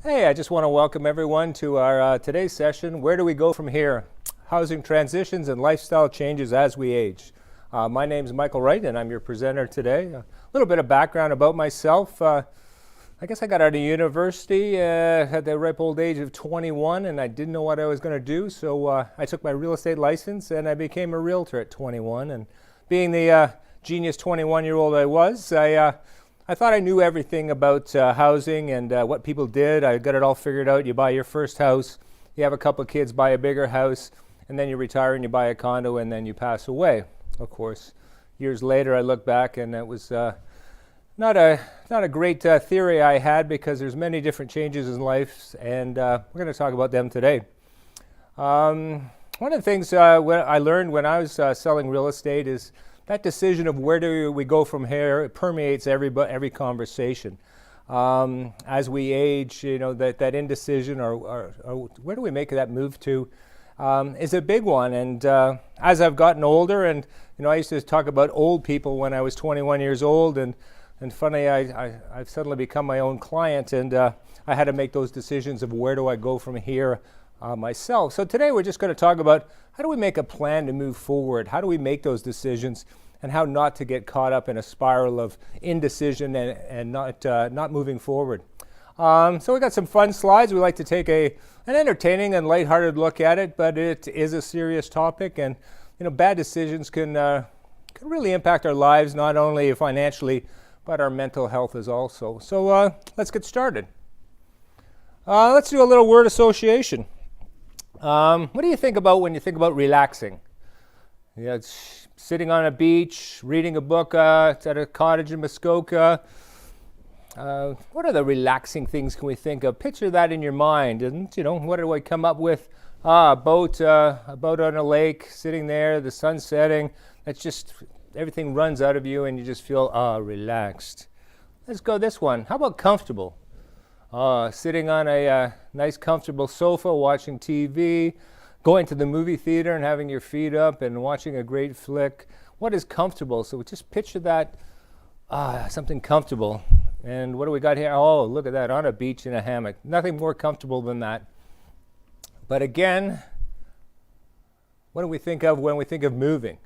Hey, I just want to welcome everyone to our today's session. Where do we go from here? Housing transitions and lifestyle changes as we age. My name is Michael Wright, and I'm your presenter today. A little bit of background about myself. I guess I got out of university at the ripe old age of 21, and I didn't know what I was going to do, so I took my real estate license, and I became a realtor at 21. And being the genius 21-year-old I was, I thought I knew everything about housing and what people did. I got it all figured out. You buy your first house, you have a couple of kids, buy a bigger house, and then you retire and you buy a condo, and then you pass away. Of course, years later, I look back, and that was not a great theory I had, because there's many different changes in life, and we're going to talk about them today. One of the things I learned when I was selling real estate is that decision of where do we go from here, it permeates every conversation. As we age, that indecision or where do we make that move to is a big one. And as I've gotten older, and I used to talk about old people when I was 21 years old, and funny, I've suddenly become my own client, and I had to make those decisions of where do I go from here myself. So today we're just going to talk about how do we make a plan to move forward, how do we make those decisions, and how not to get caught up in a spiral of indecision and not moving forward. So we got some fun slides. We like to take an entertaining and lighthearted look at it, but it is a serious topic, and bad decisions can really impact our lives, not only financially, but our mental health as also. So let's get started. Let's do a little word association. What do you think about when you think about relaxing? It's sitting on a beach, reading a book at a cottage in Muskoka. What are the relaxing things can we think of? Picture that in your mind, and what do I come up with? A boat on a lake, sitting there, the sun setting. That's just everything runs out of you, and you just feel relaxed. Let's go this one. How about comfortable? Sitting on a nice comfortable sofa, watching TV, going to the movie theater and having your feet up and watching a great flick. What is comfortable? So just picture that, something comfortable. And what do we got here? Oh, look at that, on a beach in a hammock. Nothing more comfortable than that. But again, what do we think of when we think of moving?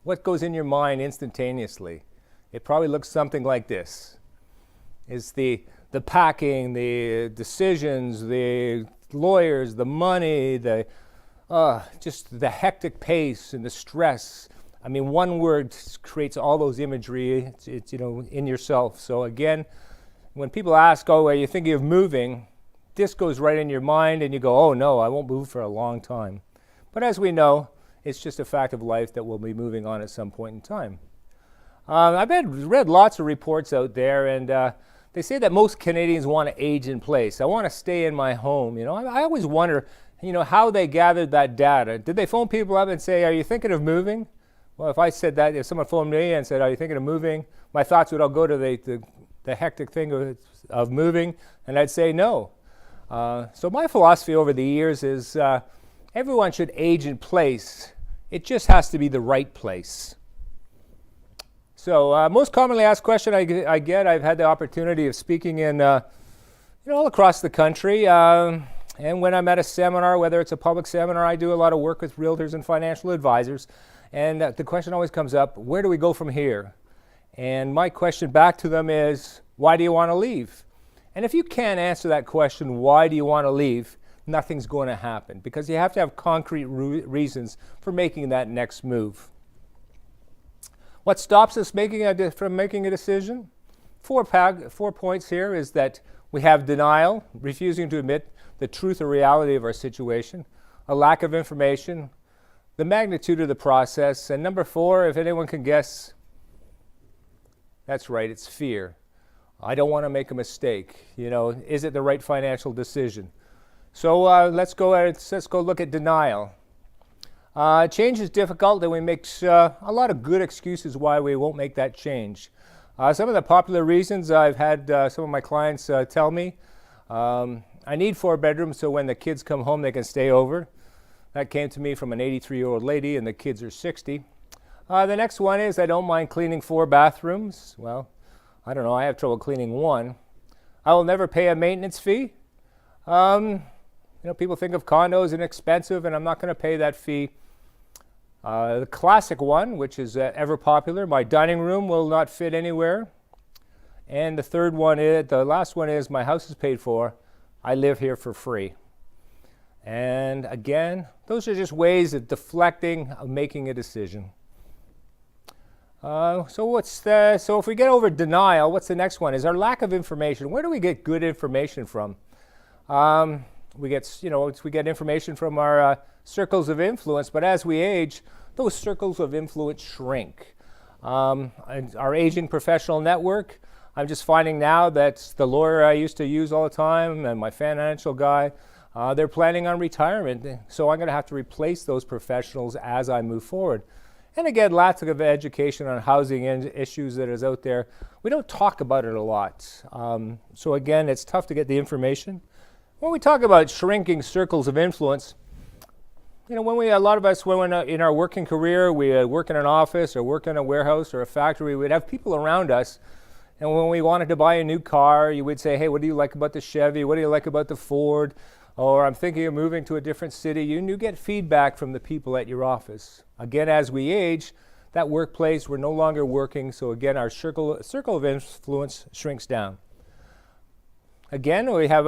What goes in your mind instantaneously? It probably looks something like this. It's the packing, the decisions, the lawyers, the money, just the hectic pace and the stress. I mean, one word creates all those imagery. It's in yourself. So again, when people ask, "Oh, are you thinking of moving?" this goes right in your mind, and you go, "Oh no, I won't move for a long time." But as we know, it's just a fact of life that we'll be moving on at some point in time. I've read lots of reports out there, and they say that most Canadians want to age in place. I want to stay in my home. I always wonder, how they gathered that data. Did they phone people up and say, "Are you thinking of moving?" Well, if I said that, if someone phoned me and said, "Are you thinking of moving?" my thoughts would all go to the hectic thing of moving, and I'd say no. So my philosophy over the years is everyone should age in place. It just has to be the right place. So most commonly asked question I get, I've had the opportunity of speaking in all across the country. And when I'm at a seminar, whether it's a public seminar, I do a lot of work with realtors and financial advisors. And the question always comes up, where do we go from here? And my question back to them is, why do you want to leave? And if you can't answer that question, why do you want to leave, nothing's going to happen, because you have to have concrete reasons for making that next move. What stops us from making a decision? Four points here is that we have denial, refusing to admit the truth or reality of our situation, a lack of information, the magnitude of the process, and number 4, if anyone can guess, that's right, it's fear. I don't want to make a mistake. Is it the right financial decision? So let's go look at denial. Change is difficult, and we make a lot of good excuses why we won't make that change. Some of the popular reasons I've had some of my clients tell me, I need 4 bedrooms so when the kids come home they can stay over. That came to me from an 83-year-old lady, and the kids are 60. The next one is I don't mind cleaning 4 bathrooms. Well, I don't know, I have trouble cleaning one. I will never pay a maintenance fee. People think of condos inexpensive, and I'm not going to pay that fee. The classic one, which is ever popular, my dining room will not fit anywhere. And the last one is, my house is paid for. I live here for free. And again, those are just ways of deflecting, of making a decision. So if we get over denial, what's the next one? Is our lack of information. Where do we get good information from? We get information from our circles of influence, but as we age, those circles of influence shrink. Our aging professional network, I'm just finding now that the lawyer I used to use all the time and my financial guy, they're planning on retirement, so I'm going to have to replace those professionals as I move forward. And again, lots of education on housing issues that is out there. We don't talk about it a lot. So again, it's tough to get the information. When we talk about shrinking circles of influence, a lot of us, when we're in our working career, we work in an office or work in a warehouse or a factory, we'd have people around us. And when we wanted to buy a new car, you would say, hey, what do you like about the Chevy? What do you like about the Ford? Or I'm thinking of moving to a different city. You get feedback from the people at your office. Again, as we age, that workplace, we're no longer working. So again, our circle of influence shrinks down. Again, we have,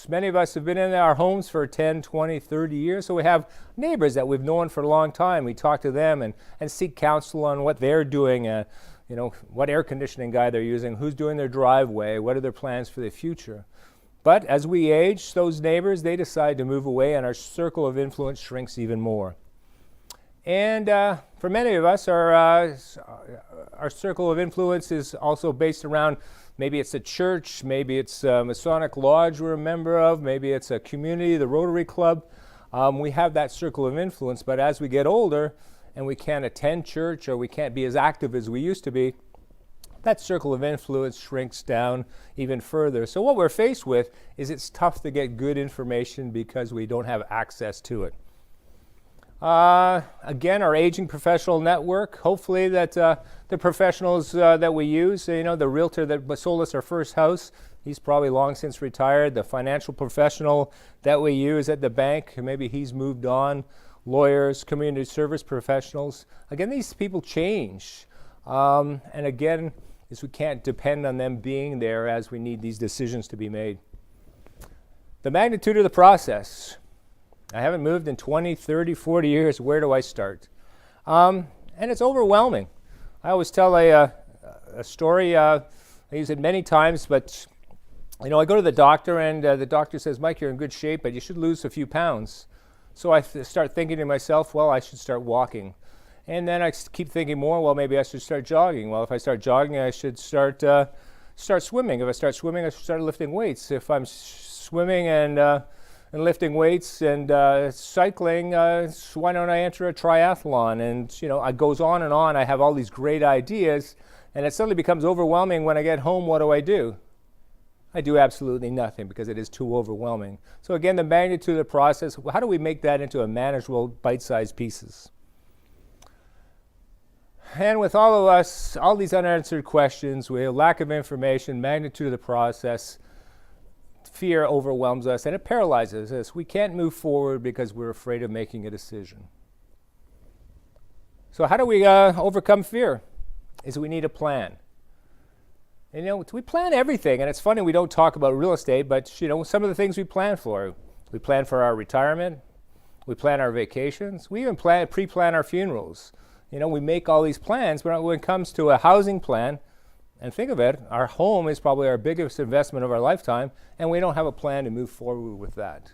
many of us have been in our homes for 10, 20, 30 years. So we have neighbors that we've known for a long time. We talk to them and seek counsel on what they're doing, what air conditioning guy they're using, who's doing their driveway, what are their plans for the future. But as we age, those neighbors, they decide to move away, and our circle of influence shrinks even more. And for many of us, our circle of influence is also based around, maybe it's a church, maybe it's a Masonic Lodge we're a member of, maybe it's a community, the Rotary Club. We have that circle of influence, but as we get older and we can't attend church or we can't be as active as we used to be, that circle of influence shrinks down even further. So what we're faced with is it's tough to get good information because we don't have access to it. Again, our aging professional network, hopefully that the professionals that we use, the realtor that sold us our first house, he's probably long since retired. The financial professional that we use at the bank, maybe he's moved on. Lawyers, community service professionals. Again, these people change. And again, we can't depend on them being there as we need these decisions to be made. The magnitude of the process. I haven't moved in 20, 30, 40 years. Where do I start? And it's overwhelming. I always tell a story. I use it many times, but I go to the doctor and the doctor says, Mike, you're in good shape, but you should lose a few pounds. So I start thinking to myself, well, I should start walking. And then I keep thinking more, well, maybe I should start jogging. Well, if I start jogging, I should start swimming. If I start swimming, I should start lifting weights. If I'm swimming and lifting weights and cycling, why don't I enter a triathlon? And, it goes on and on. I have all these great ideas, and it suddenly becomes overwhelming when I get home. What do? I do absolutely nothing because it is too overwhelming. So again, the magnitude of the process, how do we make that into a manageable bite-sized pieces? And with all of us, all these unanswered questions, we have lack of information, magnitude of the process, fear overwhelms us and it paralyzes us. We can't move forward because we're afraid of making a decision. So how do we overcome fear? We need a plan. And, we plan everything, and it's funny we don't talk about real estate, but some of the things we plan for. We plan for our retirement. We plan our vacations. We even pre-plan our funerals. We make all these plans, but when it comes to a housing plan, and think of it, our home is probably our biggest investment of our lifetime, and we don't have a plan to move forward with that.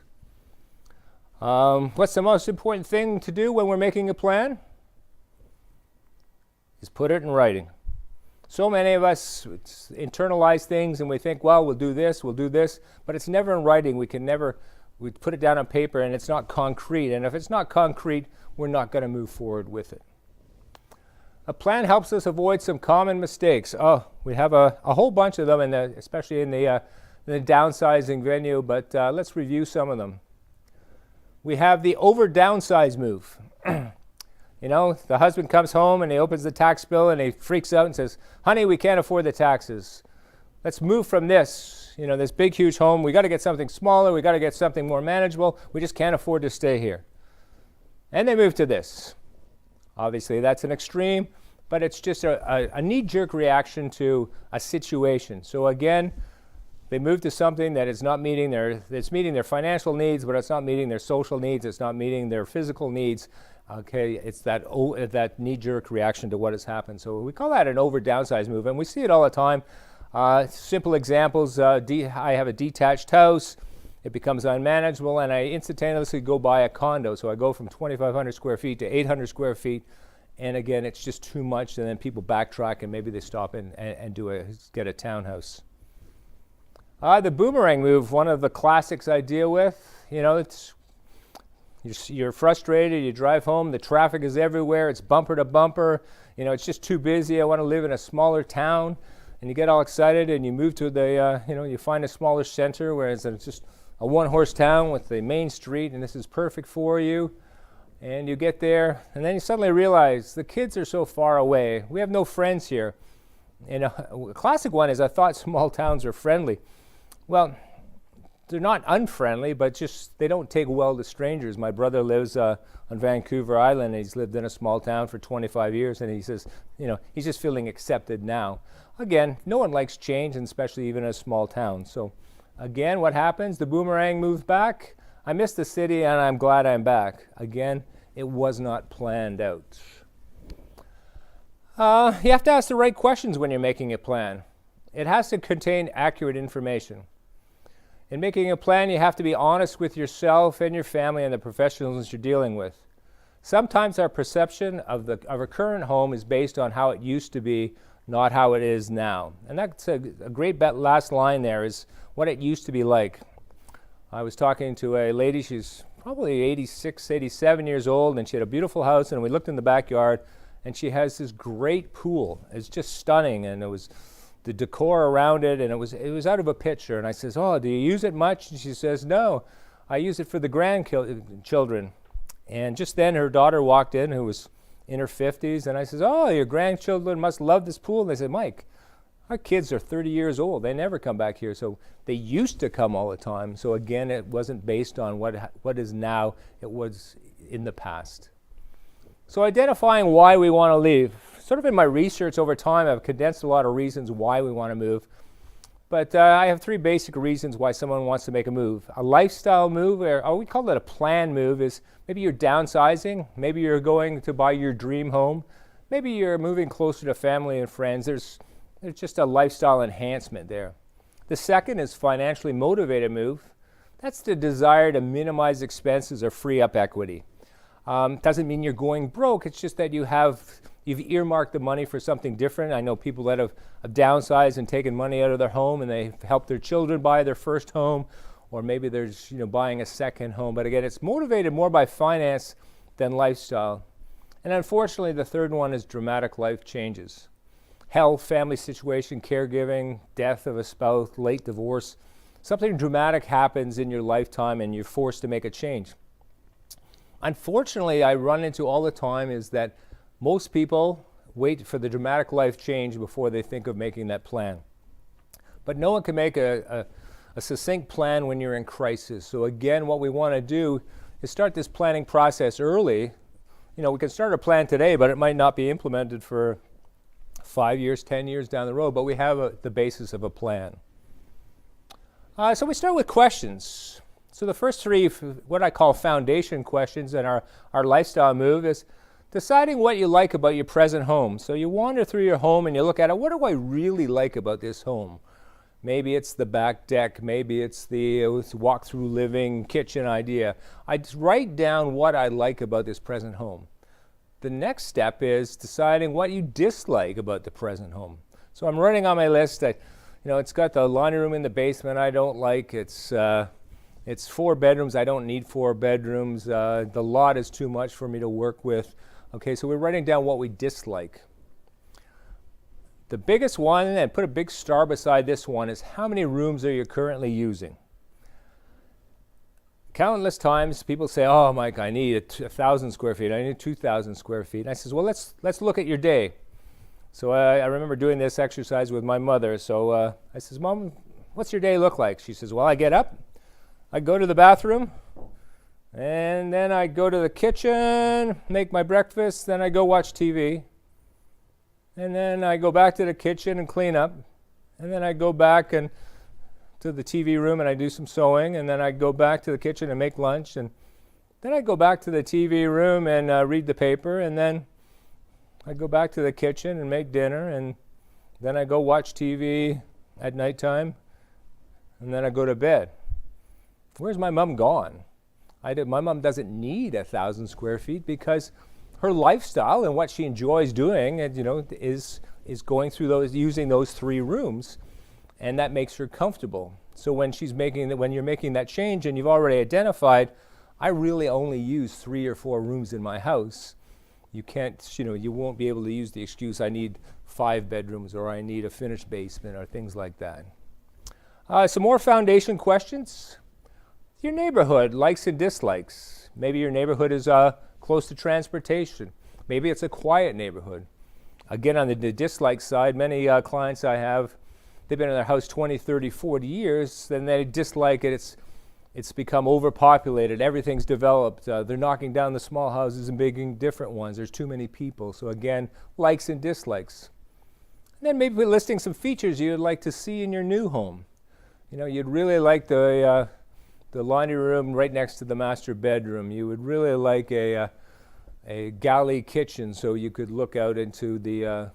What's the most important thing to do when we're making a plan? Is put it in writing. So many of us internalize things and we think, well, we'll do this, but it's never in writing. We put it down on paper and it's not concrete. And if it's not concrete, we're not going to move forward with it. A plan helps us avoid some common mistakes. We have a whole bunch of them, especially in the downsizing venue, but let's review some of them. We have the over-downsize move. The husband comes home and he opens the tax bill and he freaks out and says, honey, we can't afford the taxes. Let's move from this this big, huge home. We got to get something smaller. We got to get something more manageable. We just can't afford to stay here. And they move to this. Obviously, that's an extreme, but it's just a knee-jerk reaction to a situation. So again, they move to something that is not meeting it's meeting their financial needs, but it's not meeting their social needs. It's not meeting their physical needs. Okay, it's that knee-jerk reaction to what has happened. So we call that an over-downsize move, and we see it all the time. Simple examples, I have a detached house. It becomes unmanageable, and I instantaneously go buy a condo. So I go from 2,500 square feet to 800 square feet, and again, it's just too much, and then people backtrack, and maybe they stop and get a townhouse. The boomerang move, one of the classics I deal with. You're frustrated, you drive home, the traffic is everywhere, it's bumper to bumper, it's just too busy, I want to live in a smaller town, and you get all excited and you move to you find a smaller center where it's just a one-horse town with the main street, and this is perfect for you. And you get there, and then you suddenly realize the kids are so far away. We have no friends here. And a classic one is I thought small towns are friendly. Well, they're not unfriendly, but just they don't take well to strangers. My brother lives on Vancouver Island, and he's lived in a small town for 25 years, and he says, he's just feeling accepted now. Again, no one likes change, and especially even in a small town. So again, what happens? The boomerang moves back. I miss the city, and I'm glad I'm back. Again, it was not planned out. You have to ask the right questions when you're making a plan. It has to contain accurate information. In making a plan, you have to be honest with yourself and your family and the professionals you're dealing with. Sometimes our perception of our current home is based on how it used to be, not how it is now. And that's a great last line there, is what it used to be like. I was talking to a lady, she's probably 86, 87 years old, and she had a beautiful house, and we looked in the backyard, and she has this great pool. It's just stunning, and it was the decor around it, and it was out of a picture. And I says, "Oh, do you use it much?" And she says, "No, I use it for the grandchildren." And just then her daughter walked in, who was in her 50s, and I says, "Oh, your grandchildren must love this pool." And they said, "Mike, our kids are 30 years old. They never come back here." So they used to come all the time. So again, it wasn't based on what is now. It was in the past. So identifying why we want to leave. Sort of in my research over time, I've condensed a lot of reasons why we want to move. But I have 3 basic reasons why someone wants to make a move. A lifestyle move, or we call it a planned move, is maybe you're downsizing. Maybe you're going to buy your dream home. Maybe you're moving closer to family and friends. There's just a lifestyle enhancement there. The second is financially motivated move. That's the desire to minimize expenses or free up equity. Doesn't mean you're going broke. It's just that you've earmarked the money for something different. I know people that have downsized and taken money out of their home, and they help their children buy their first home, or maybe they're buying a second home. But again, it's motivated more by finance than lifestyle. And unfortunately, the third one is dramatic life changes. Health, family situation, caregiving, death of a spouse, late divorce. Something dramatic happens in your lifetime and you're forced to make a change. Unfortunately, I run into all the time is that most people wait for the dramatic life change before they think of making that plan. But no one can make a succinct plan when you're in crisis. So again, what we want to do is start this planning process early. We can start a plan today, but it might not be implemented for 5 years, 10 years down the road, but we have the basis of a plan. So we start with questions. So the first 3, what I call foundation questions in our lifestyle move, is deciding what you like about your present home. So you wander through your home and you look at it, what do I really like about this home? Maybe it's the back deck, maybe it's the walk-through living kitchen idea. I just write down what I like about this present home. The next step is deciding what you dislike about the present home. So I'm writing on my list that, it's got the laundry room in the basement I don't like. It's 4 bedrooms. I don't need 4 bedrooms. The lot is too much for me to work with. Okay, so we're writing down what we dislike. The biggest one, and put a big star beside this one, is how many rooms are you currently using? Countless times people say, "Oh, Mike, I need 1,000 square feet. I need 2,000 square feet." And I says, "Well, let's look at your day." So I remember doing this exercise with my mother. So I says, "Mom, what's your day look like? She says, well, I get up, I go to the bathroom, and then I go to the kitchen, make my breakfast, then I go watch TV. And then I go back to the kitchen and clean up. And then I go back and to the TV room and I do some sewing. And then I go back to the kitchen and make lunch. And then I go back to the TV room and read the paper. And then I go back to the kitchen and make dinner. And then I go watch TV at nighttime. And then I go to bed. Where's my mom gone? My mom doesn't need 1,000 square feet because her lifestyle and what she enjoys doing, and is going through using those 3 rooms, and that makes her comfortable. So when you're making that change, and you've already identified, I really only use 3 or 4 rooms in my house. You can't, you won't be able to use the excuse I need 5 bedrooms or I need a finished basement or things like that. Some more foundation questions. Your neighborhood, likes and dislikes. Maybe your neighborhood is close to transportation. Maybe it's a quiet neighborhood. Again, on the dislike side, many clients I have, they've been in their house 20, 30, 40 years, then they dislike it. It's become overpopulated. Everything's developed. They're knocking down the small houses and making different ones. There's too many people. So again, likes and dislikes. And then maybe listing some features you'd like to see in your new home. You'd really like the laundry room right next to the master bedroom. You would really like a galley kitchen so you could look out into the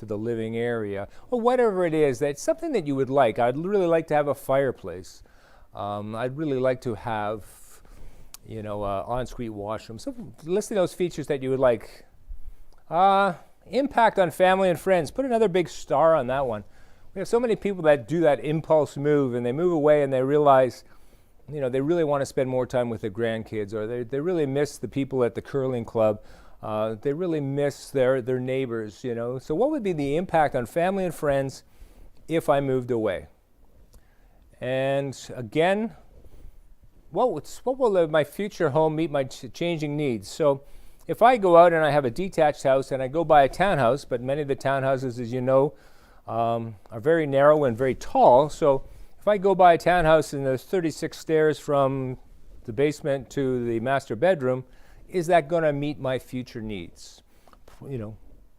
living area, or whatever it is. That's something that you would like. I'd really like to have a fireplace. I'd really like to have, ensuite washroom. So listing those features that you would like. Impact on family and friends. Put another big star on that one. We have so many people that do that impulse move, and they move away and they realize they really want to spend more time with their grandkids, or they really miss the people at the curling club. They really miss their neighbors, So what would be the impact on family and friends if I moved away? And again, what will my future home meet my changing needs? So if I go out and I have a detached house and I go buy a townhouse, but many of the townhouses, as you know, are very narrow and very tall. So if I go buy a townhouse and there's 36 stairs from the basement to the master bedroom, is that going to meet my future needs?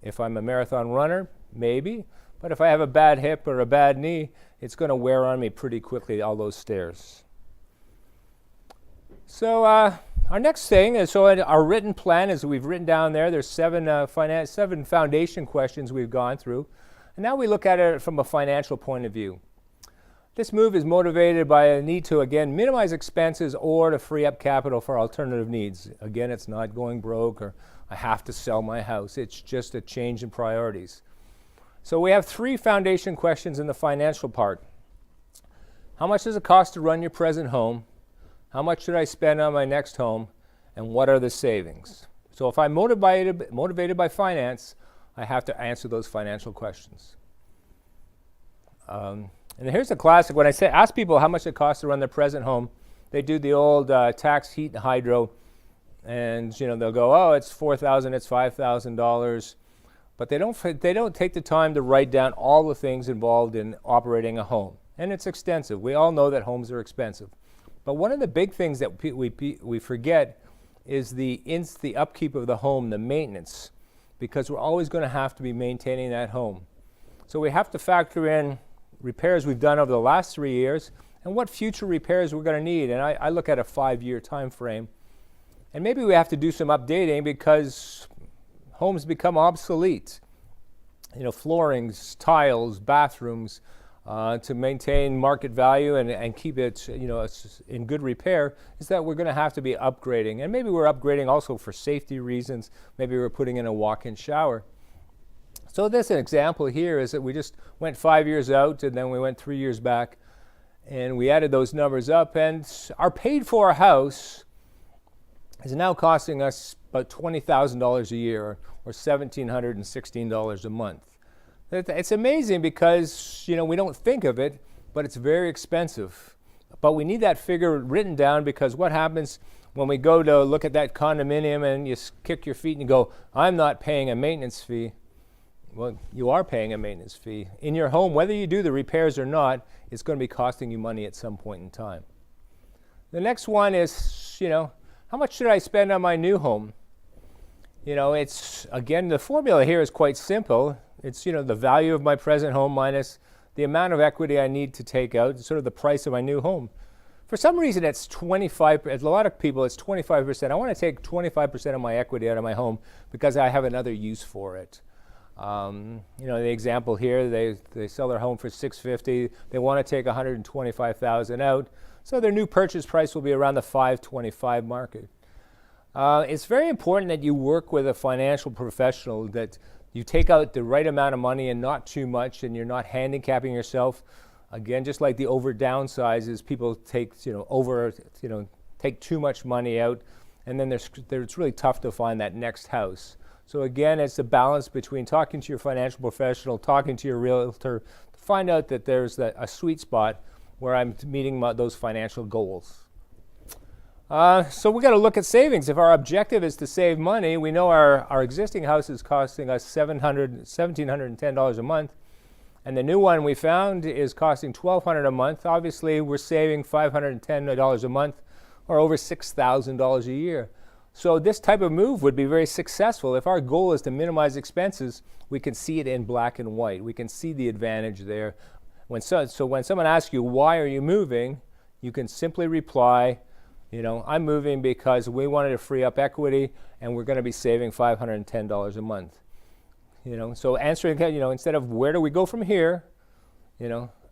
If I'm a marathon runner, maybe. But if I have a bad hip or a bad knee, it's going to wear on me pretty quickly, all those stairs. So our next thing is, our written plan, as we've written down there, there's 7 foundation questions we've gone through. And now we look at it from a financial point of view. This move is motivated by a need to, again, minimize expenses or to free up capital for alternative needs. Again, it's not going broke or I have to sell my house. It's just a change in priorities. So we have 3 foundation questions in the financial part. How much does it cost to run your present home? How much should I spend on my next home? And what are the savings? So if I'm motivated by finance, I have to answer those financial questions. And here's a classic. When I ask people how much it costs to run their present home, they do the old tax, heat, and hydro, and they'll go, oh, it's $4,000, it's $5,000, but they don't take the time to write down all the things involved in operating a home, and it's extensive. We all know that homes are expensive, but one of the big things that we forget is the upkeep of the home, the maintenance, because we're always going to have to be maintaining that home. So we have to factor in repairs we've done over the last 3 years and what future repairs we're going to need. And I look at a 5-year time frame. And maybe we have to do some updating because homes become obsolete. Floorings, tiles, bathrooms, to maintain market value and keep it in good repair, is that we're going to have to be upgrading. And maybe we're upgrading also for safety reasons. Maybe we're putting in a walk-in shower. So this example here is that we just went 5 years out and then we went 3 years back and we added those numbers up, and our paid for house is now costing us about $20,000 a year or $1,716 a month. It's amazing because we don't think of it, but it's very expensive. But we need that figure written down, because what happens when we go to look at that condominium and you kick your feet and you go, I'm not paying a maintenance fee. Well, you are paying a maintenance fee. In your home, whether you do the repairs or not, it's going to be costing you money at some point in time. The next one is, how much should I spend on my new home? It's, again, the formula here is quite simple. It's, the value of my present home minus the amount of equity I need to take out, sort of the price of my new home. For some reason, it's 25, a lot of people, it's 25%. I want to take 25% of my equity out of my home because I have another use for it. The example here, they sell their home for $650. They want to take $125,000 out. So their new purchase price will be around the $525 market. It's very important that you work with a financial professional, that you take out the right amount of money and not too much, and you're not handicapping yourself. Again, just like the over downsizes, people take take too much money out, and then it's really tough to find that next house. So again, it's a balance between talking to your financial professional, talking to your realtor, to find out that there's a sweet spot where I'm meeting those financial goals. So we got to look at savings. If our objective is to save money, we know our existing house is costing us $1,710 a month, and the new one we found is costing $1,200 a month. Obviously, we're saving $510 a month, or over $6,000 a year. So this type of move would be very successful. If our goal is to minimize expenses, we can see it in black and white. We can see the advantage there. So when someone asks you, why are you moving, you can simply reply, I'm moving because we wanted to free up equity and we're going to be saving $510 a month. So answering, instead of where do we go from here,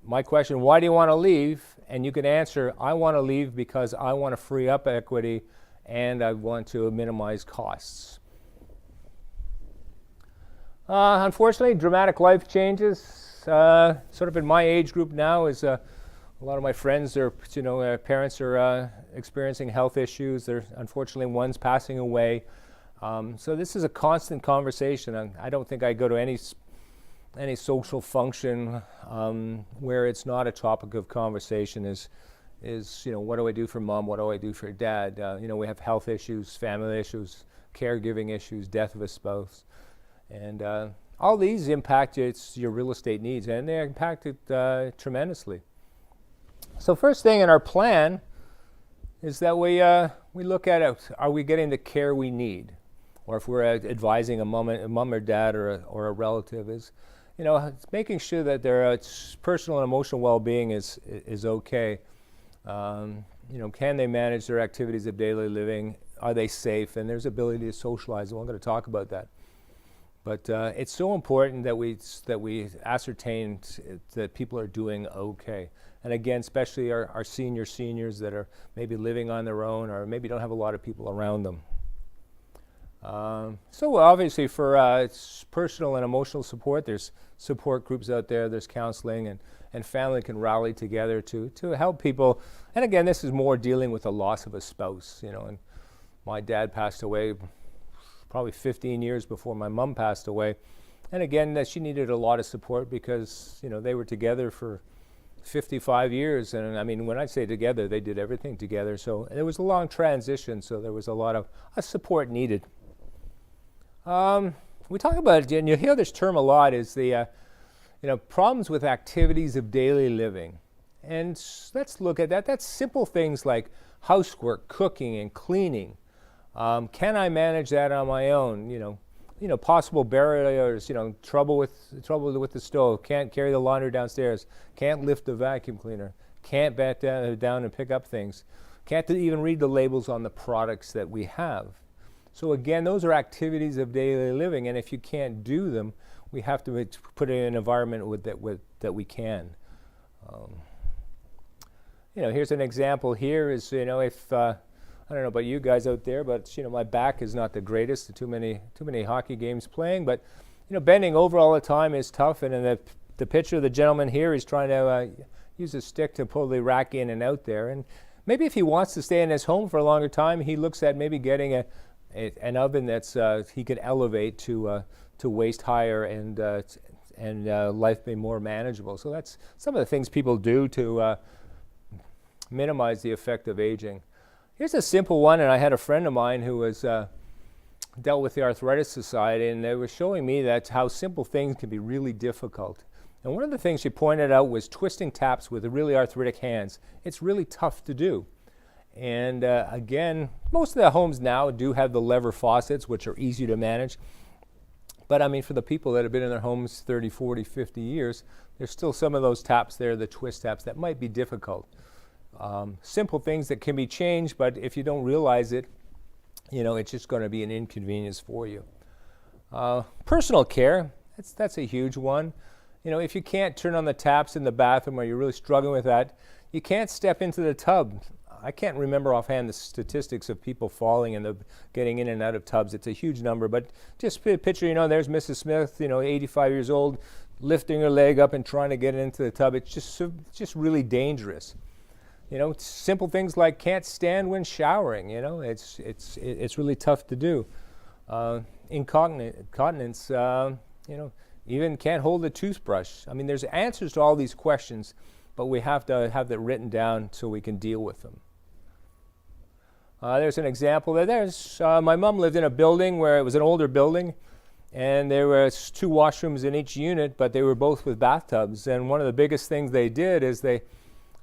my question, why do you want to leave? And you can answer, I want to leave because I want to free up equity and I want to minimize costs. Unfortunately, dramatic life changes, sort of in my age group now, is a lot of my friends, parents are experiencing health issues. Unfortunately, one's passing away. So this is a constant conversation. I don't think I go to any social function where it's not a topic of conversation. Is what do I do for mom? What do I do for dad? We have health issues, family issues, caregiving issues, death of a spouse, and all these impact your real estate needs, and they impact it tremendously. So first thing in our plan is that we look at it, are we getting the care we need? Or if we're advising a mom or dad or a relative, is making sure that their personal and emotional well-being is okay. Can they manage their activities of daily living? Are they safe? And there's ability to socialize. I'm going to talk about that. But it's so important that we ascertain that people are doing okay. And again, especially our seniors that are maybe living on their own or maybe don't have a lot of people around them. So obviously for personal and emotional support, there's support groups out there, there's counseling, and family can rally together to help people. And again, this is more dealing with the loss of a spouse, and my dad passed away probably 15 years before my mom passed away. And again, she needed a lot of support because, they were together for 55 years. And I mean, when I say together, they did everything together. So there was a long transition, so there was a lot of support needed. We talk about, and you hear this term a lot, is the problems with activities of daily living. And let's look at that. That's simple things like housework, cooking, and cleaning. Can I manage that on my own? Possible barriers, trouble with the stove, can't carry the laundry downstairs, can't lift the vacuum cleaner, can't bend down and pick up things, can't even read the labels on the products that we have. So again, those are activities of daily living, and if you can't do them, we have to put it in an environment that we can. Here's an example here is, if I don't know about you guys out there, but my back is not the greatest. Too many hockey games playing, but bending over all the time is tough. And in the picture of the gentleman here, he's trying to use a stick to pull the rack in and out there. And maybe if he wants to stay in his home for a longer time, he looks at maybe getting an oven that's he could elevate to waist higher and life be more manageable. So that's some of the things people do to minimize the effect of aging. Here's a simple one, and I had a friend of mine who was dealt with the Arthritis Society, and they were showing me that how simple things can be really difficult. And one of the things she pointed out was twisting taps with really arthritic hands. It's really tough to do. And again, most of the homes now do have the lever faucets, which are easy to manage. But I mean, for the people that have been in their homes 30, 40, 50 years, there's still some of those taps there, the twist taps, that might be difficult. Simple things that can be changed, but if you don't realize it, it's just going to be an inconvenience for you. Personal care, that's a huge one. If you can't turn on the taps in the bathroom or you're really struggling with that, you can't step into the tub. I can't remember offhand the statistics of people falling and getting in and out of tubs. It's a huge number, but just picture, there's Mrs. Smith, 85 years old, lifting her leg up and trying to get into the tub. It's just really dangerous. Simple things like can't stand when showering. It's really tough to do. Incontinence, even can't hold a toothbrush. I mean, there's answers to all these questions, but we have to have that written down so we can deal with them. There's an example there. My mom lived in a building where it was an older building, and there were 2 washrooms in each unit, but they were both with bathtubs. And one of the biggest things they did is a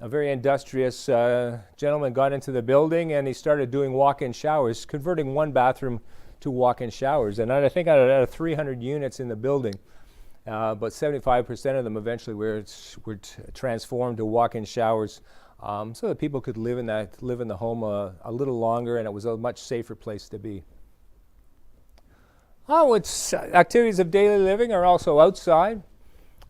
very industrious gentleman got into the building, and he started doing walk-in showers, converting one bathroom to walk-in showers. And I think out of 300 units in the building, but 75% of them eventually were transformed to walk-in showers, so that people could live in the home a little longer, and it was a much safer place to be. Activities of daily living are also outside.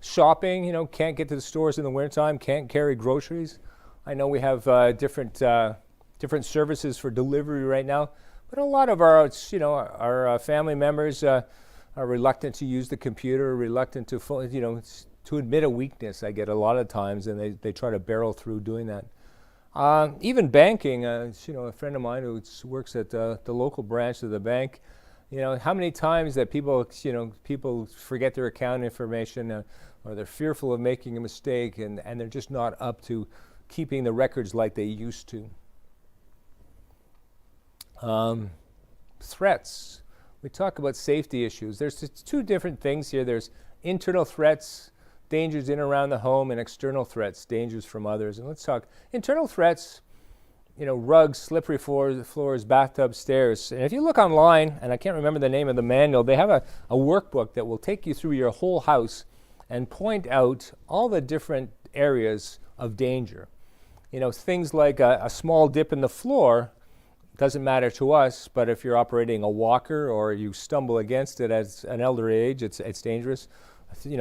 Shopping, can't get to the stores in the wintertime, can't carry groceries. I know we have different services for delivery right now, but a lot of our family members are reluctant to use the computer, reluctant to admit a weakness. I get a lot of times, and they try to barrel through doing that. Even banking, a friend of mine who works at the local branch of the bank, how many times that people forget their account information, or they're fearful of making a mistake, and they're just not up to keeping the records like they used to. Threats. We talk about safety issues. There's 2 different things here. There's internal threats, dangers in and around the home, and external threats, dangers from others. And let's talk internal threats. Rugs, slippery floors, bathtub, stairs. And if you look online, and I can't remember the name of the manual, they have a workbook that will take you through your whole house and point out all the different areas of danger. Things like a small dip in the floor doesn't matter to us, but if you're operating a walker or you stumble against it at an elder age, it's dangerous.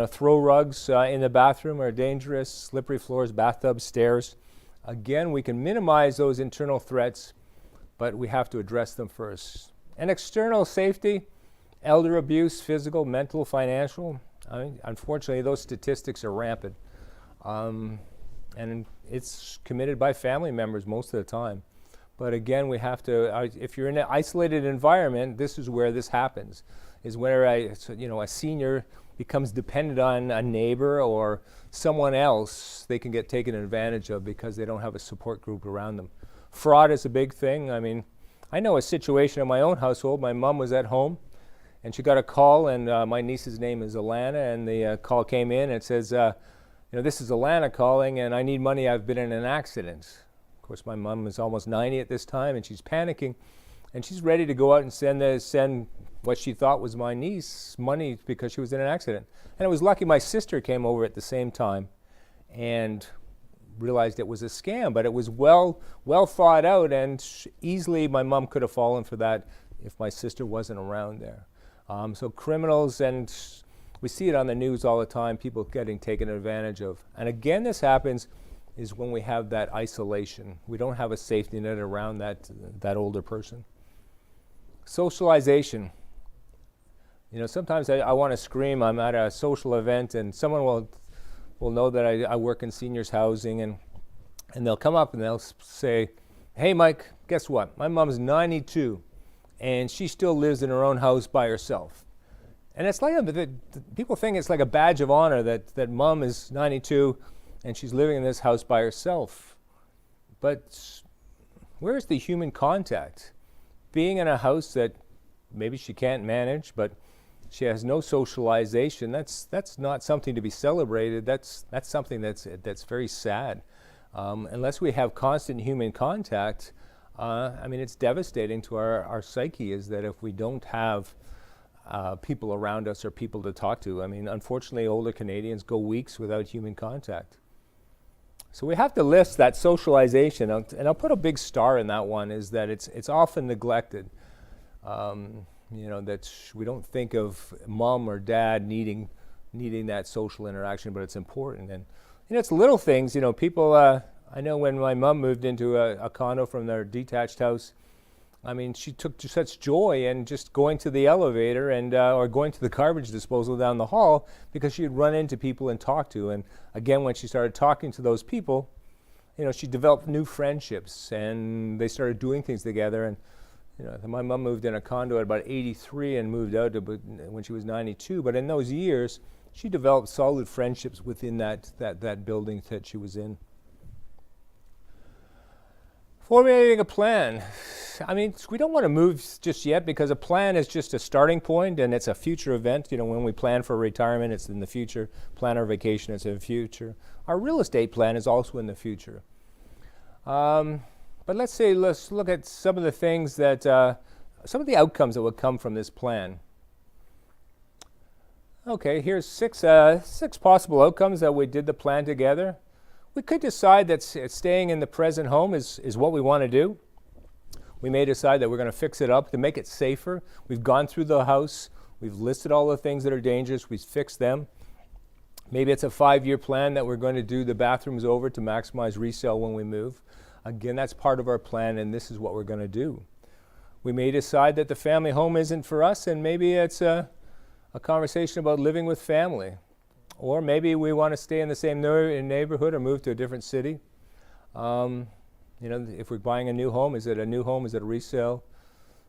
Throw rugs in the bathroom are dangerous, slippery floors, bathtubs, stairs. Again, we can minimize those internal threats, but we have to address them first. And external safety, elder abuse, physical, mental, financial. Unfortunately, those statistics are rampant. And it's committed by family members most of the time. But again, we have to, if you're in an isolated environment, this is where this happens, is where a senior becomes dependent on a neighbor or someone else they can get taken advantage of because they don't have a support group around them. Fraud is a big thing. I mean, I know a situation in my own household. My mom was at home, and she got a call, and my niece's name is Alana, and the call came in, and it says, this is Alana calling, and I need money. I've been in an accident. Of course, my mom is almost 90 at this time, and she's panicking, and she's ready to go out and send what she thought was my niece money because she was in an accident. And it was lucky my sister came over at the same time and realized it was a scam, but it was well thought out, and easily my mom could have fallen for that if my sister wasn't around there. So criminals, and we see it on the news all the time, people getting taken advantage of. And again, this happens is when we have that isolation. We don't have a safety net around that older person. Socialization. Sometimes I want to scream. I'm at a social event, and someone will know that I work in seniors housing, and they'll come up and they'll say, "Hey, Mike, guess what? My mom's 92, and she still lives in her own house by herself." And it's like people think it's like a badge of honor that mom is 92 and she's living in this house by herself. But where's the human contact? Being in a house that maybe she can't manage, but she has no socialization. That's not something to be celebrated. That's something that's very sad. Unless we have constant human contact, I mean, it's devastating to our psyche, is that if we don't have people around us or people to talk to. I mean, unfortunately, older Canadians go weeks without human contact. So we have to list that socialization, and I'll put a big star in that one, is that it's often neglected. That we don't think of mom or dad needing that social interaction, but it's important. And it's little things. People. I know when my mom moved into a condo from their detached house, I mean, she took such joy in just going to the elevator and or going to the garbage disposal down the hall, because she'd run into people and talk to. And again, when she started talking to those people, she developed new friendships, and they started doing things together. And my mom moved in a condo at about 83 and moved out when she was 92. But in those years, she developed solid friendships within that building that she was in. Formulating a plan. I mean, we don't want to move just yet, because a plan is just a starting point, and it's a future event. When we plan for retirement, it's in the future. Plan our vacation, it's in the future. Our real estate plan is also in the future. But let's look at some of the things that, some of the outcomes that would come from this plan. Okay, here's six possible outcomes that we did the plan together. We could decide that staying in the present home is what we want to do. We may decide that we're going to fix it up to make it safer. We've gone through the house. We've listed all the things that are dangerous. We've fixed them. Maybe it's a 5-year plan that we're going to do the bathrooms over to maximize resale when we move. Again, that's part of our plan, and this is what we're going to do. We may decide that the family home isn't for us, and maybe it's a conversation about living with family. Or maybe we want to stay in the same neighborhood or move to a different city. If we're buying a new home, is it a new home? Is it a resale?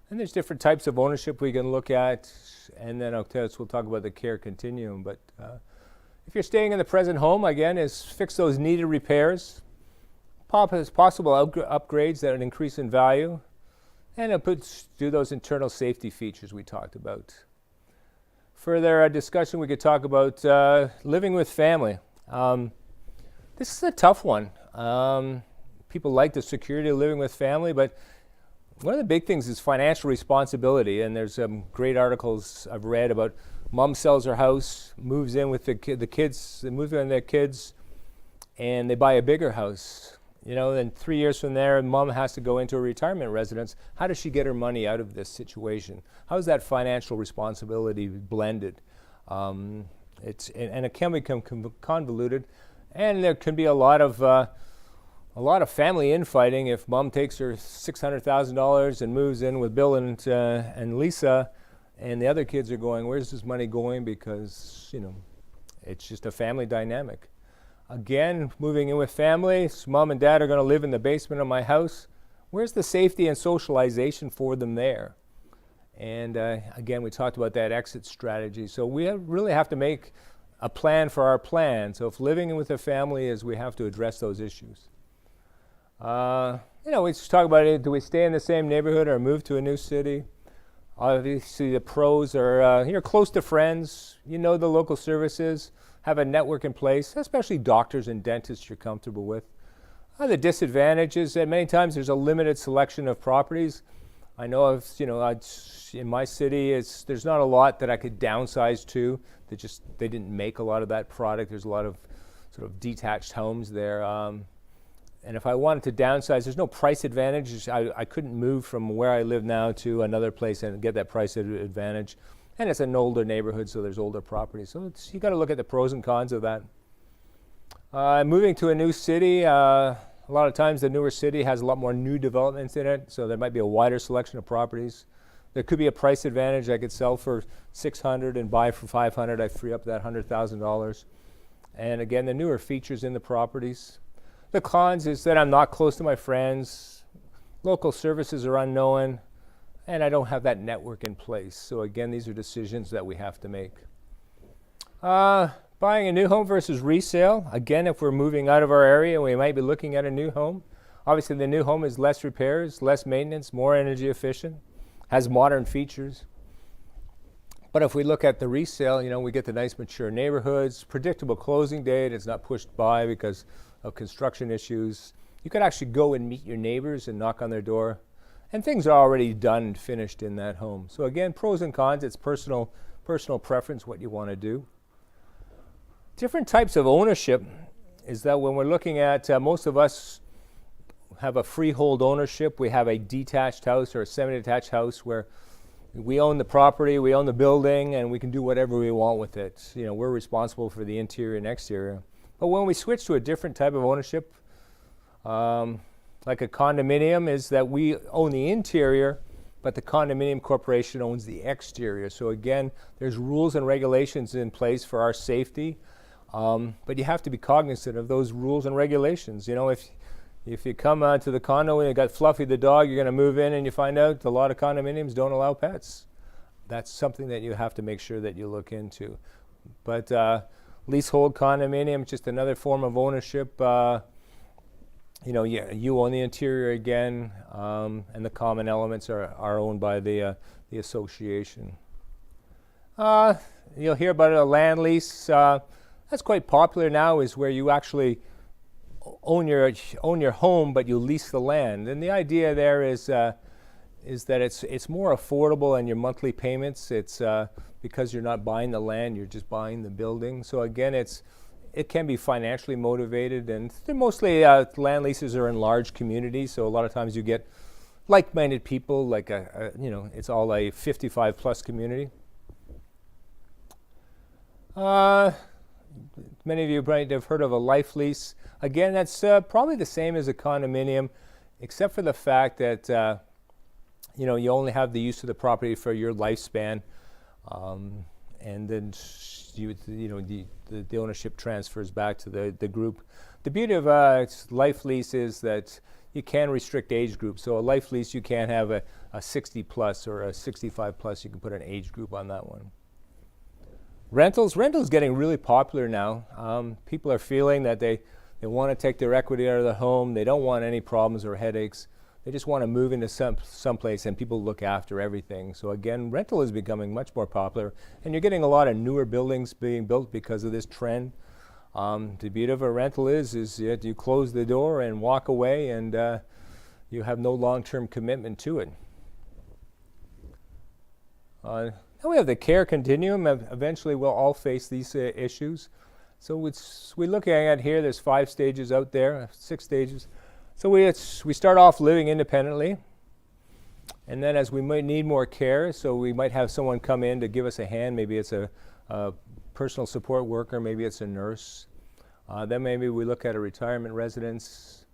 And there's different types of ownership we can look at. And then we'll talk about the care continuum. But if you're staying in the present home, again, is fix those needed repairs, possible upgrades that would increase in value, and do those internal safety features we talked about. Further discussion, we could talk about living with family. This is a tough one. People like the security of living with family, but one of the big things is financial responsibility. And there's some great articles I've read about mom sells her house, moves in with the kids, they move in their kids, and they buy a bigger house. Then 3 years from there, mom has to go into a retirement residence. How does she get her money out of this situation? How is that financial responsibility blended? And it can become convoluted, and there can be a lot of family infighting if mom takes her $600,000 and moves in with Bill and Lisa, and the other kids are going, "Where's this money going?" Because it's just a family dynamic. Again, moving in with family, so mom and dad are going to live in the basement of my house. Where's the safety and socialization for them there? And again, we talked about that exit strategy. So we really have to make a plan for our plan. So if living in with a family is, we have to address those issues. We just talk about it. Do we stay in the same neighborhood or move to a new city? Obviously, the pros are you're close to friends. The local services. Have a network in place, especially doctors and dentists you're comfortable with. The disadvantages, that many times there's a limited selection of properties. I know in my city, there's not a lot that I could downsize to. They didn't make a lot of that product. There's a lot of sort of detached homes there. And if I wanted to downsize, there's no price advantage. I couldn't move from where I live now to another place and get that price advantage. And it's an older neighborhood, so there's older properties. So you got to look at the pros and cons of that. Moving to a new city, a lot of times the newer city has a lot more new developments in it, so there might be a wider selection of properties. There could be a price advantage. I could sell for $600 and buy for $500. I free up that $100,000. And again, the newer features in the properties. The cons is that I'm not close to my friends. Local services are unknown. And I don't have that network in place. So again, these are decisions that we have to make. Buying a new home versus resale. Again, if we're moving out of our area, we might be looking at a new home. Obviously, the new home is less repairs, less maintenance, more energy efficient, has modern features. But if we look at the resale, we get the nice mature neighborhoods, predictable closing date. It's not pushed by because of construction issues. You could actually go and meet your neighbors and knock on their door, and things are already done and finished in that home. So again, pros and cons. It's personal preference, what you want to do. Different types of ownership is that when we're looking at, most of us have a freehold ownership. We have a detached house or a semi-detached house where we own the property, we own the building, and we can do whatever we want with it. We're responsible for the interior and exterior. But when we switch to a different type of ownership, like a condominium, is that we own the interior, but the condominium corporation owns the exterior. So again, there's rules and regulations in place for our safety, but you have to be cognizant of those rules and regulations. If you come to the condo and you got Fluffy the dog, you're going to move in and you find out a lot of condominiums don't allow pets. That's something that you have to make sure that you look into. But leasehold condominium, just another form of ownership. You own the interior again, and the common elements are owned by the association. You'll hear about a land lease. That's quite popular now, is where you actually own your home, but you lease the land. And the idea there is that it's more affordable, and your monthly payments, it's because you're not buying the land, you're just buying the building. So again, it can be financially motivated, and they're mostly land leases are in large communities. So a lot of times you get like-minded people, like it's all a 55 plus community. Many of you might have heard of a life lease. Again, that's probably the same as a condominium, except for the fact that you only have the use of the property for your lifespan, and then the ownership transfers back to the group. The beauty of life lease is that you can restrict age groups. So a life lease, you can't have a 60 plus or a 65 plus. You can put an age group on that one. Rentals getting really popular now. People are feeling that they want to take their equity out of the home. They don't want any problems or headaches. They just want to move into someplace and people look after everything. So again, rental is becoming much more popular, and you're getting a lot of newer buildings being built because of this trend. The beauty of a rental is that you close the door and walk away, and you have no long-term commitment to it. Now we have the care continuum. Eventually we'll all face these issues. So we're looking at here, there's 5 stages out there, 6 stages. So we start off living independently, and then as we might need more care, so we might have someone come in to give us a hand. Maybe it's a personal support worker, maybe it's a nurse. Then maybe we look at a retirement residence,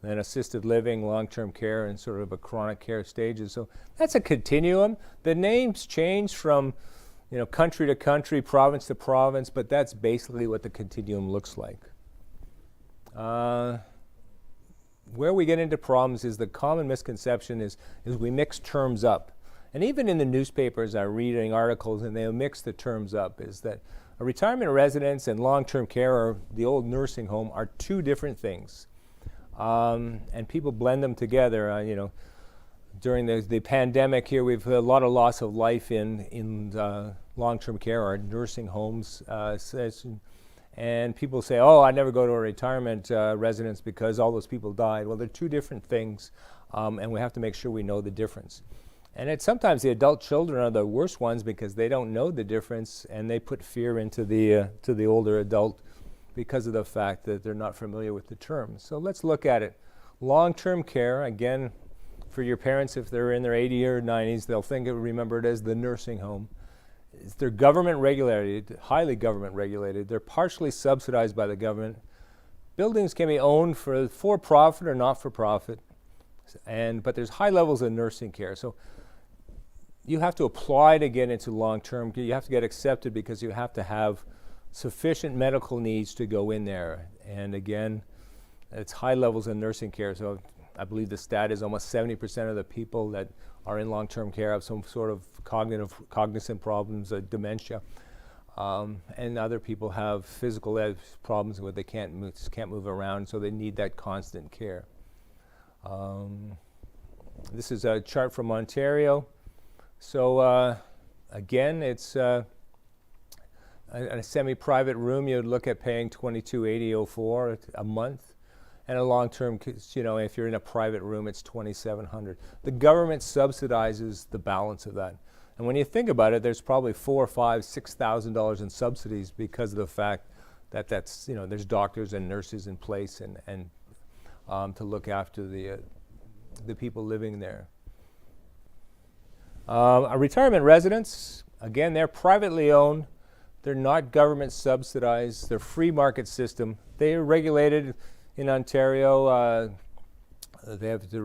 then assisted living, long-term care, and sort of a chronic care stages. So that's a continuum. The names change from country to country, province to province, but that's basically what the continuum looks like. Where we get into problems is the common misconception is we mix terms up. And even in the newspapers, I'm reading articles and they'll mix the terms up, is that a retirement residence and long-term care, or the old nursing home, are 2 different things. And people blend them together. During the pandemic here, we've had a lot of loss of life in long-term care or nursing homes. And people say, oh, I never go to a retirement residence because all those people died. Well, they're 2 different things, and we have to make sure we know the difference. And sometimes the adult children are the worst ones because they don't know the difference, and they put fear into the older adult because of the fact that they're not familiar with the terms. So let's look at it. Long-term care, again, for your parents, if they're in their 80s or 90s, they'll remember it as the nursing home. They're government regulated, highly government regulated. They're partially subsidized by the government. Buildings can be owned for profit or not for profit, but there's high levels of nursing care. So you have to apply to get into long-term. You have to get accepted because you have to have sufficient medical needs to go in there. And again, it's high levels of nursing care. So I believe the stat is almost 70% of the people that are in long-term care have some sort of cognizant problems, dementia, and other people have physical problems where they can't move around, so they need that constant care. This is a chart from Ontario. So Again, it's in a semi-private room, you'd look at paying $22.80.04 a month. And a long-term, if you're in a private room, it's $2,700. The government subsidizes the balance of that. And when you think about it, there's probably $4,000, $5,000, $6,000 in subsidies because of the fact that there's doctors and nurses in place and to look after the people living there. A retirement residence, again, they're privately owned. They're not government subsidized. They're free market system. They are regulated in Ontario. They have the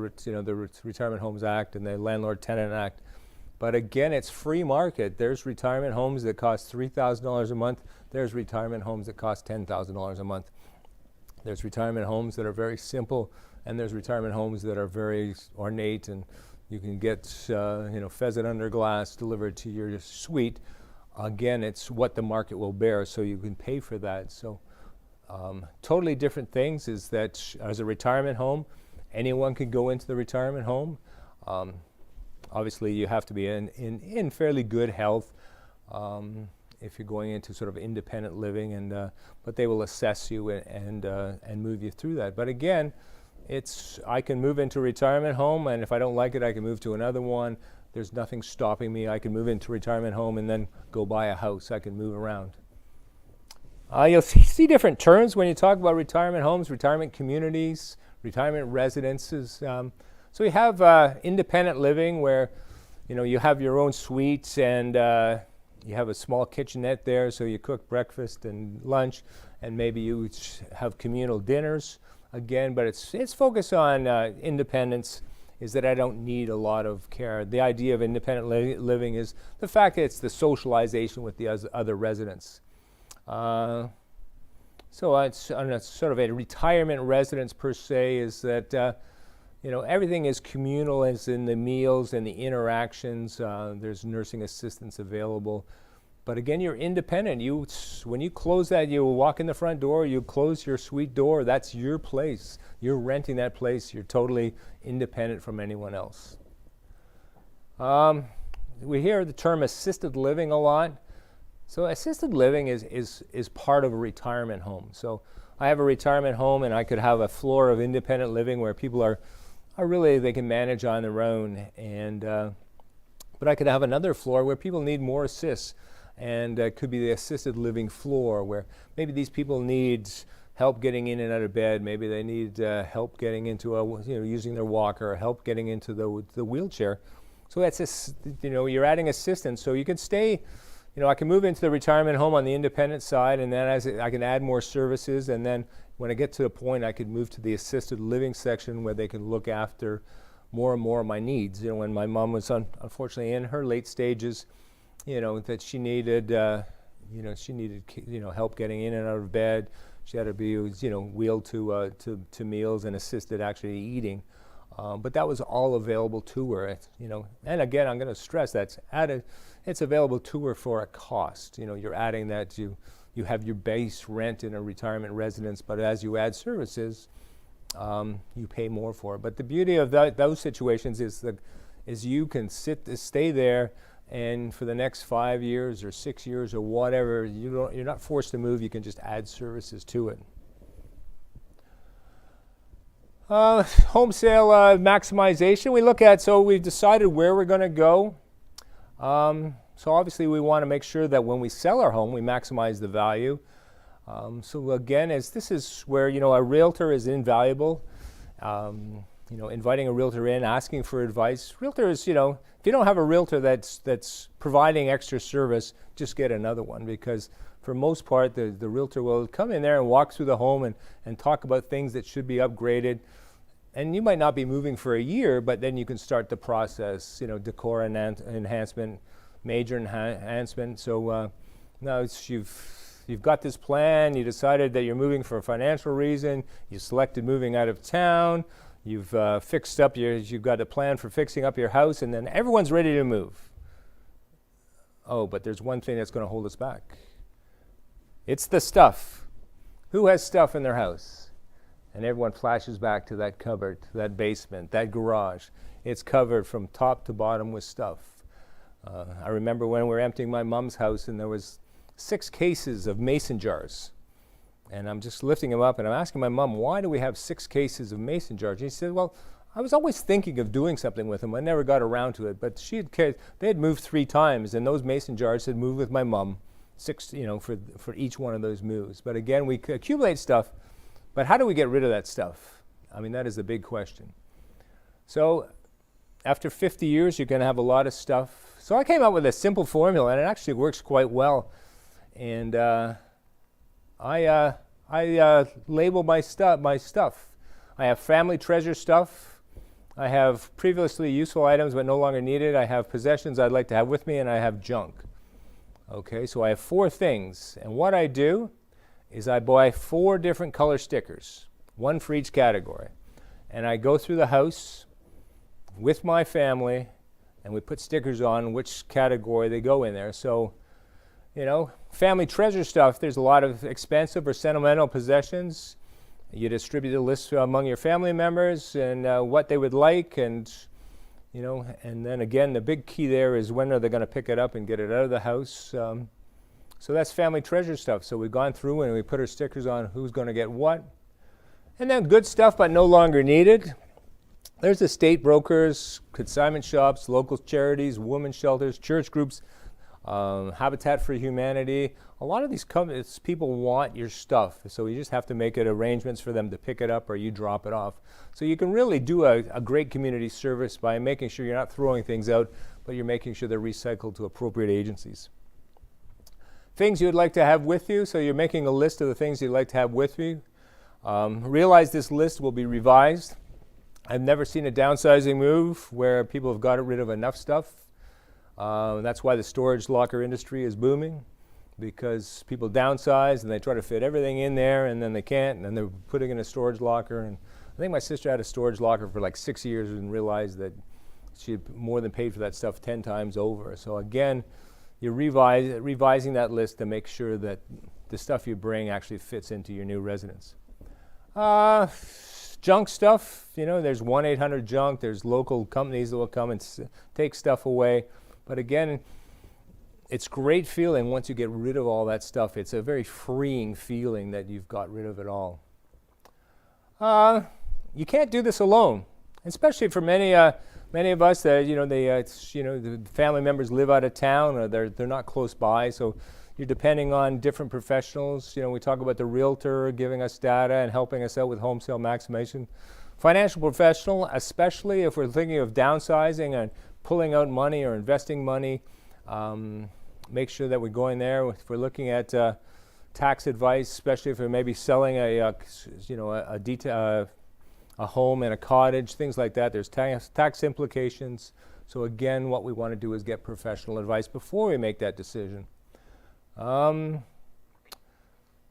Retirement Homes Act and the Landlord Tenant Act. But again, it's free market. There's retirement homes that cost $3,000 a month. There's retirement homes that cost $10,000 a month. There's retirement homes that are very simple, and there's retirement homes that are very ornate, and you can get pheasant under glass delivered to your suite. Again, it's what the market will bear, so you can pay for that. So totally different things is that as a retirement home, anyone can go into the retirement home. Obviously, you have to be in fairly good health if you're going into sort of independent living, but they will assess you and move you through that. But again, I can move into a retirement home, and if I don't like it, I can move to another one. There's nothing stopping me. I can move into a retirement home and then go buy a house. I can move around. You'll see different terms when you talk about retirement homes, retirement communities, retirement residences. So you have independent living where, you have your own suites and you have a small kitchenette there, so you cook breakfast and lunch, and maybe you have communal dinners. Again, but it's focused on independence, is that I don't need a lot of care. The idea of independent living is the fact that it's the socialization with the other residents. So it's on a sort of a retirement residence per se is that everything is communal, as in the meals and the interactions. There's nursing assistants available. But again, you're independent. When you close that, you walk in the front door, you close your suite door, that's your place. You're renting that place. You're totally independent from anyone else. We hear the term assisted living a lot. So assisted living is part of a retirement home. So I have a retirement home, and I could have a floor of independent living where people are really, they can manage on their own. But I could have another floor where people need more assists. And it could be the assisted living floor where maybe these people need help getting in and out of bed. Maybe they need help getting into using their walker, or help getting into the wheelchair. So that's you're adding assistance. So you can stay. I can move into the retirement home on the independent side, and then I can add more services. And then when I get to a point, I could move to the assisted living section where they can look after more and more of my needs. When my mom was unfortunately in her late stages, that she needed, help getting in and out of bed. She had to be, wheeled to meals and assisted actually eating. But that was all available to her, And again, I'm going to stress that's added. It's available to her for a cost. You're adding that you have your base rent in a retirement residence, but as you add services, you pay more for it. But the beauty of those situations is you can stay there. And for the next 5 years or 6 years or whatever, you're not forced to move. You can just add services to it. Home sale maximization. We look at, so we've decided where we're going to go. So obviously we want to make sure that when we sell our home, we maximize the value. So again, this is where a realtor is invaluable. Inviting a realtor in, asking for advice. Realtors, if you don't have a realtor that's providing extra service, just get another one, because for most part, the realtor will come in there and walk through the home and talk about things that should be upgraded. And you might not be moving for a year, but then you can start the process, decor enhancement, major enhancement. So now you've got this plan, you decided that you're moving for a financial reason, you selected moving out of town, you've you've got a plan for fixing up your house, and then everyone's ready to move. Oh, but there's one thing that's going to hold us back. It's the stuff. Who has stuff in their house? And everyone flashes back to that cupboard, that basement, that garage. It's covered from top to bottom with stuff. I remember when we were emptying my mom's house and there was 6 cases of mason jars. And I'm just lifting them up and I'm asking my mom, why do we have 6 cases of mason jars? And she said, well, I was always thinking of doing something with them. I never got around to it. But they had moved 3 times and those mason jars had moved with my mom, 6, for each one of those moves. But again, we accumulate stuff, but how do we get rid of that stuff? I mean, that is the big question. So after 50 years, you're going to have a lot of stuff. So I came up with a simple formula, and it actually works quite well. And I label my stuff. I have family treasure stuff. I have previously useful items but no longer needed. I have possessions I'd like to have with me, and I have junk. Okay, so I have 4 things. And what I do is I buy 4 different color stickers, 1 for each category. And I go through the house with my family, and we put stickers on which category they go in there. So, family treasure stuff, there's a lot of expensive or sentimental possessions. You distribute the list among your family members and what they would like, and then again, the big key there is when are they going to pick it up and get it out of the house. So that's family treasure stuff. So we've gone through and we put our stickers on who's going to get what. And then good stuff but no longer needed. There's estate brokers, consignment shops, local charities, women's shelters, church groups, Habitat for Humanity. A lot of these companies, people want your stuff, so you just have to make arrangements for them to pick it up or you drop it off. So you can really do a great community service by making sure you're not throwing things out, but you're making sure they're recycled to appropriate agencies. Things you'd like to have with you, so you're making a list of the things you'd like to have with you. Realize this list will be revised. I've never seen a downsizing move where people have got rid of enough stuff. That's why the storage locker industry is booming, because people downsize and they try to fit everything in there and then they can't, and then they're putting in a storage locker. And I think my sister had a storage locker for like 6 years and realized that she had more than paid for that stuff 10 times over. So again, you're revising that list to make sure that the stuff you bring actually fits into your new residence. Junk stuff, there's 1-800-JUNK. There's local companies that will come and take stuff away. But again, it's great feeling once you get rid of all that stuff. It's a very freeing feeling that you've got rid of it all. You can't do this alone, especially for many of us that the family members live out of town or they're not close by. So you're depending on different professionals. We talk about the realtor giving us data and helping us out with home sale maximization. Financial professional, especially if we're thinking of downsizing and pulling out money or investing money, make sure that we're going there. If we're looking at tax advice, especially if we're maybe selling a home and a cottage, things like that, there's tax implications. So again, what we want to do is get professional advice before we make that decision.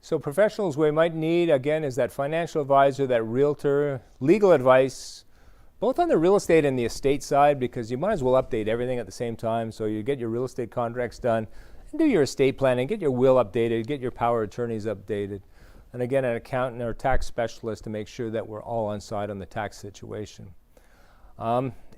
So professionals we might need, again, is that financial advisor, that realtor, legal advice, both on the real estate and the estate side, because you might as well update everything at the same time. So you get your real estate contracts done and do your estate planning, get your will updated, get your power of attorneys updated. And again, an accountant or tax specialist to make sure that we're all on side on the tax situation.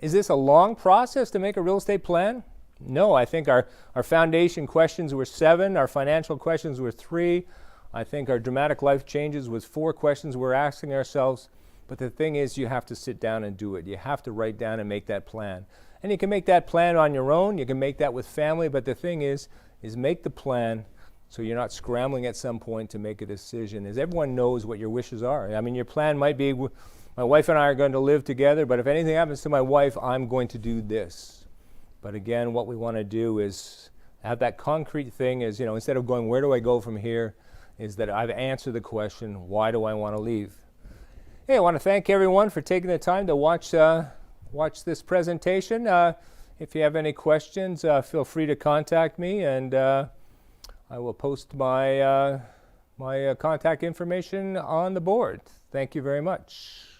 Is this a long process to make a real estate plan? No, I think our foundation questions were 7, our financial questions were 3. I think our dramatic life changes was 4 questions we're asking ourselves. But the thing is, you have to sit down and do it. You have to write down and make that plan. And you can make that plan on your own. You can make that with family. But the thing is make the plan so you're not scrambling at some point to make a decision. As everyone knows what your wishes are. I mean, your plan might be, my wife and I are going to live together, but if anything happens to my wife, I'm going to do this. But again, what we want to do is have that concrete thing is, instead of going, where do I go from here, is that I've answered the question, why do I want to leave? Hey, I want to thank everyone for taking the time to watch this presentation. If you have any questions, feel free to contact me, and I will post my contact information on the board. Thank you very much.